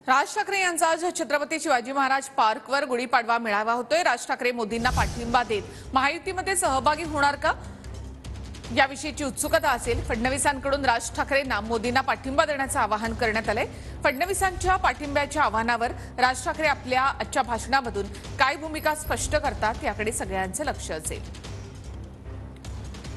राज ठाकरे यांचा आज छत्रपती शिवाजी महाराज पार्कवर गुढीपाडवा मेळावा होतोय। राज ठाकरे मोदींना पाठिंबा देत महायुतीमध्ये सहभागी होणार का याविषयीची उत्सुकता असेल। फडणवीसांकडून राज ठाकरेंना मोदींना पाठिंबा देण्याचं आवाहन करण्यात आलंय। फडणवीसांच्या पाठिंब्याच्या आवाहनावर राज ठाकरे आपल्या आजच्या भाषणामधून काय भूमिका स्पष्ट करतात याकडे सगळ्यांचं लक्ष असेल।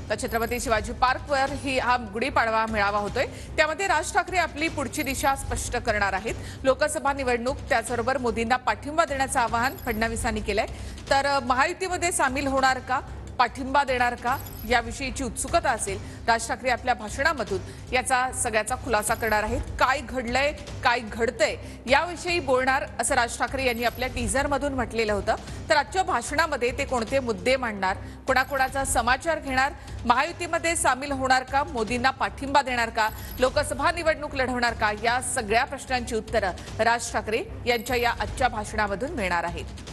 तर छत्रपती शिवाजी पार्कवर हा गुढीपाडवा मेळावा होतोय, त्यामध्ये राज ठाकरे आपली पुढची दिशा स्पष्ट करणार आहेत। लोकसभा निवडणूक त्याचबरोबर मोदींना पाठिंबा देण्याचं आवाहन फडणवीसांनी केलंय। तर महायुतीमध्ये सामील होणार का, पाठिंबा देणार का याविषयीची उत्सुकता असेल। राज ठाकरे आपल्या भाषणामधून याचा सगळ्याचा खुलासा करणार आहेत। काय घडलंय, काय घडतंय याविषयी बोलणार असं राज ठाकरे यांनी आपल्या टीझरमधून म्हटलेलं होतं। तर आजच्या भाषणामध्ये ते कोणते मुद्दे मांडणार, कोणाकोणाचा समाचार घेणार, महायुतीमध्ये सामील होणार का, मोदींना पाठिंबा देणार का, लोकसभा निवडणूक लढवणार का, या सगळ्या प्रश्नांची उत्तरं राज ठाकरे यांच्या या आजच्या भाषणामधून मिळणार आहेत।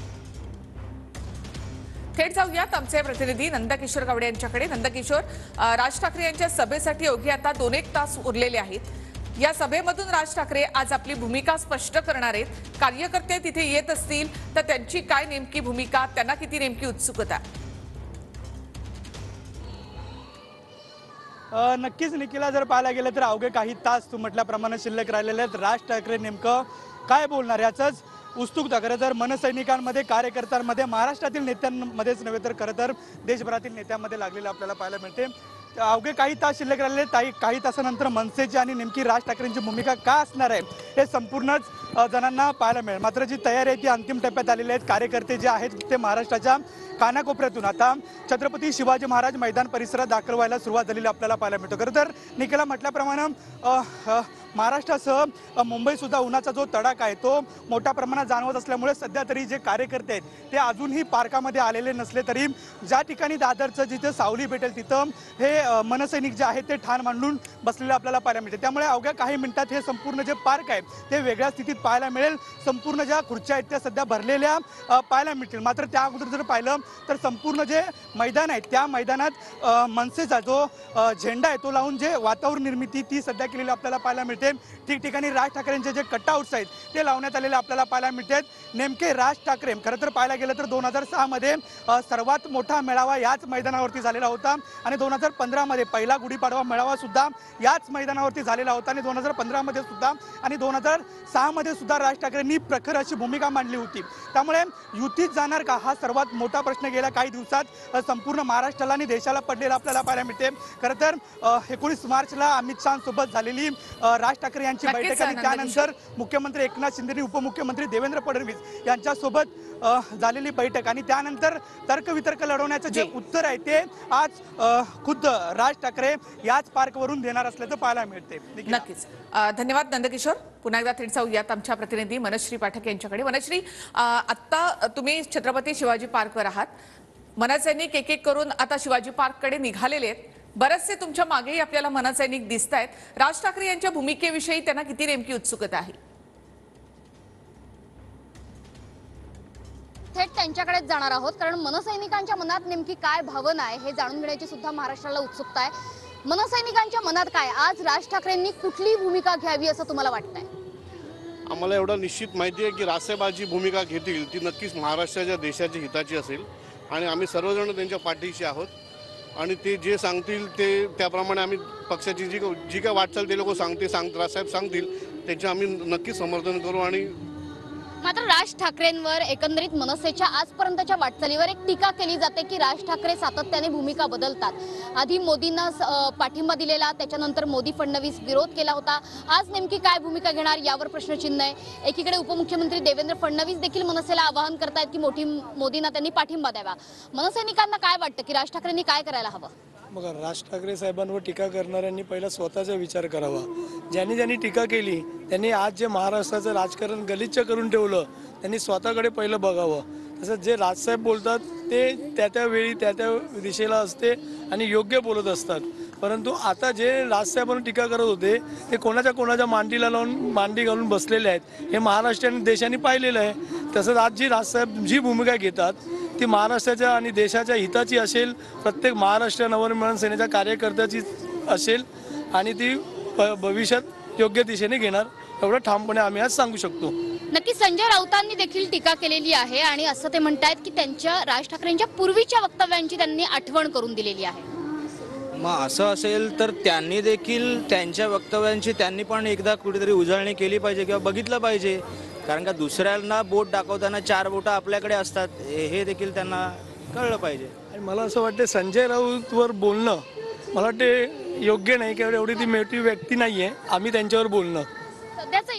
थेट जाऊयात आमचे प्रतिनिधी नंदकिशोर गावडे यांच्याकडे। नंदकिशोर, राज ठाकरे यांच्या सभेसाठी अवघी आता 2-1 तास उरलेले आहेत। या सभेमधून राज ठाकरे आज आपली भूमिका स्पष्ट करणार आहेत। कार्यकर्ते तिथे येत असतील तर त्यांची काय नेमकी भूमिका, त्यांना किती नेमकी उत्सुकता? नक्कीच निखिला, जर पाहायला गेलं तर अवघे काही तास तू म्हटल्याप्रमाणे शिल्लक राहिलेले आहेत। राज ठाकरे नेमकं काय बोलणार याचंच उत्सुकता खरं तर मनसैनिकांमध्ये, कार्यकर्त्यांमध्ये, महाराष्ट्रातील नेत्यांमध्येच नव्हे तर खरं तर देशभरातील नेत्यांमध्ये लागलेलं आपल्याला पाहायला मिळते। अवघे काही तास शिल्लक राहिलेले, काही तासानंतर मनसेची आणि नेमकी राज ठाकरेंची भूमिका काय असणार आहे हे संपूर्णच जणांना पाहायला मिळेल। मात्र जी तयारी आहे ती अंतिम टप्प्यात आलेली आहेत। कार्यकर्ते जे आहेत ते महाराष्ट्राच्या कानाकोपऱ्यातून आता छत्रपती शिवाजी महाराज मैदान परिसरात दाखल व्हायला सुरुवात झालेली आपल्याला पाहायला मिळतो। खरं तर निखिला म्हटल्याप्रमाणे महाराष्ट्रासह मुंबईसुद्धा उन्हाचा जो तडाखा आहे तो मोठ्या प्रमाणात जाणवत असल्यामुळे सध्या तरी जे कार्यकर्ते आहेत ते अजूनही पार्कामध्ये आलेले नसले तरी ज्या ठिकाणी दादरचं जिथे सावली भेटेल तिथं हे मनसैनिक जे आहेत ते ठाण मांडून बसलेले आपल्याला पाहायला मिळते। त्यामुळे अवघ्या काही मिनिटात हे संपूर्ण जे पार्क आहे ते वेगळ्या स्थितीत पाहायला मिळेल। संपूर्ण ज्या खुर्च्या आहेत त्या सध्या भरलेल्या पाहायला मिळतील। मात्र त्या अगोदर जर पाहिलं तर संपूर्ण जे मैदान आहे त्या मैदानात मनसेचा जो झेंडा आहे तो लावून जे वातावरण निर्मिती ती सध्या केलेली आपल्याला पाहायला मिळते। ठिकठिकाणी राज ठाकरेंचे जे कटआउट्स आहेत ते लावण्यात आलेले आपल्याला पाहायला मिळतात। नेमके राज ठाकरे खरं तर पाहायला गेलं तर 2006 मध्ये सर्वात मोठा मेळावा याच मैदानावरती झालेला होता आणि 2015 मध्ये पहिला गुढीपाडवा मेळावा सुद्धा याच मैदानावरती झालेला होता आणि 2015 मध्ये सुद्धा आणि 2006 मध्ये सुद्धा राज ठाकरेंनी प्रखर अशी भूमिका मांडली होती। त्यामुळे युतीत जाणार का हा सर्वात मोठा प्रश्न गेल्या काही दिवसात संपूर्ण महाराष्ट्राला आणि देशाला पडलेला आपल्याला पाहायला मिळते। खरं तर 19 मार्चला अमित शहांसोबत झालेली राज ठाकरे यांची बैठक आणि त्यानंतर मुख्यमंत्री एकनाथ शिंदे, उपमुख्यमंत्री देवेंद्र फडणवीस यांच्यासोबत झालेली बैठक आणि त्यानंतर तर्कवितर्क लढवण्याचं जे उत्तर आहे ते आज खुद्द राज ठाकरे याच पार्कवरून देणार असल्याचं पाहायला मिळते। नक्कीच धन्यवाद नंदकिशोर। पुन्हा एकदा थेट जाऊयात आमच्या प्रतिनिधी मनश्री पाठक यांच्याकडे। मनश्री, आता तुम्ही छत्रपती शिवाजी पार्कवर आहात, मनसैनिक एक एक करून आता शिवाजी पार्ककडे निघालेले आहेत। बरेचसे तुमच्या मागेही आपल्याला मनसैनिक दिसत आहेत। राज ठाकरे यांच्या भूमिकेविषयी त्यांना किती नेमकी उत्सुकता आहे? थेट त्यांच्याकडेच जाणार आहोत, कारण मनसैनिकांच्या मनात नेमकी काय भावना आहे हे जाणून घेण्याची सुद्धा महाराष्ट्राला उत्सुकता आहे। मनसैनिकांच्या मनात काय, आज राज ठाकरेंनी कुठली भूमिका घ्यावी असं तुम्हाला वाटतंय? आम्हाला एवढं निश्चित माहिती आहे की राजसाहेबांची भूमिका घेतील ती नक्कीच महाराष्ट्राच्या देशाच्या हिताची असेल आणि आम्ही सर्वजण त्यांच्या पाठीशी आहोत आणि ते जे सांगतील ते त्याप्रमाणे आम्ही पक्षाची जी काय वाटचाल ते लोक राजसाहेब सांगतील त्याचे आम्ही नक्कीच समर्थन करू। आणि मात्र राज ठाकरेंवर एकंदरीत मनसेच्या आजपर्यंतच्या वाटचालीवर एक टीका केली जाते की राज ठाकरे सातत्याने भूमिका बदलतात। आधी मोदींना पाठिंबा दिलेला, त्याच्यानंतर मोदी फडणवीस विरोध केला होता, आज नेमकी काय भूमिका घेणार यावर प्रश्नचिन्ह आहे। एकीकडे उपमुख्यमंत्री देवेंद्र फडणवीस देखील मनसेला आवाहन करतायत की मोदींना त्यांनी पाठिंबा द्यावा। मनसैनिकांना काय वाटतं की राज ठाकरेंनी काय करायला हवं? मग राज ठाकरे साहेबांवर टीका करणाऱ्यांनी पहिला स्वतःचा विचार करावा। ज्यांनी टीका केली त्यांनी आज जे महाराष्ट्राचं राजकारण गलिच्छ करून ठेवलं त्यांनी स्वतःकडे पहिलं बघावं। तसंच जे राजसाहेब बोलतात ते त्या वेळी त्या दिशेला असते आणि योग्य बोलत असतात, परंतु आता जे राजसाहेबांवर टीका करत होते ते कोणाच्या मांडीला लावून मांडी घालून बसलेले आहेत हे महाराष्ट्र आणि देशाने पाहिलेलं आहे। तसंच आज जी राजसाहेब जी भूमिका घेतात ती महाराष्ट्राच्या आणि देशाच्या हिताची असेल, प्रत्येक महाराष्ट्र नवनिर्माण सेनेच्या कार्यकर्त्याची असेल आणि ती भविष्यात योग्य दिशेने घेणार एवढं ठामपणे आम्ही आज सांगू शकतो. नक्की संजय राऊतांनी देखील टीका केलेली आहे आणि असं ते म्हणतायत की त्यांच्या राज ठाकरेंच्या पूर्वीच्या वक्तव्यांची त्यांनी आठवण करून दिलेली आहे. मग असं असेल तर त्यांनी देखील त्यांच्या वक्तव्यांची त्यांनी पण एकदा कुठेतरी उजळणी केली पाहिजे किंवा बघितलं पाहिजे. कारण का दुसऱ्यांना बोट दाखवताना 4 बोटं आपल्याकडे असतात हे देखील त्यांना कळलं पाहिजे. आणि मला असं वाटतं संजय राऊतवर बोलणं मला वाटते योग्य नाही, किंवा एवढी ती मोठी व्यक्ती नाही आहे आम्ही त्यांच्यावर बोलणं. सध्याचं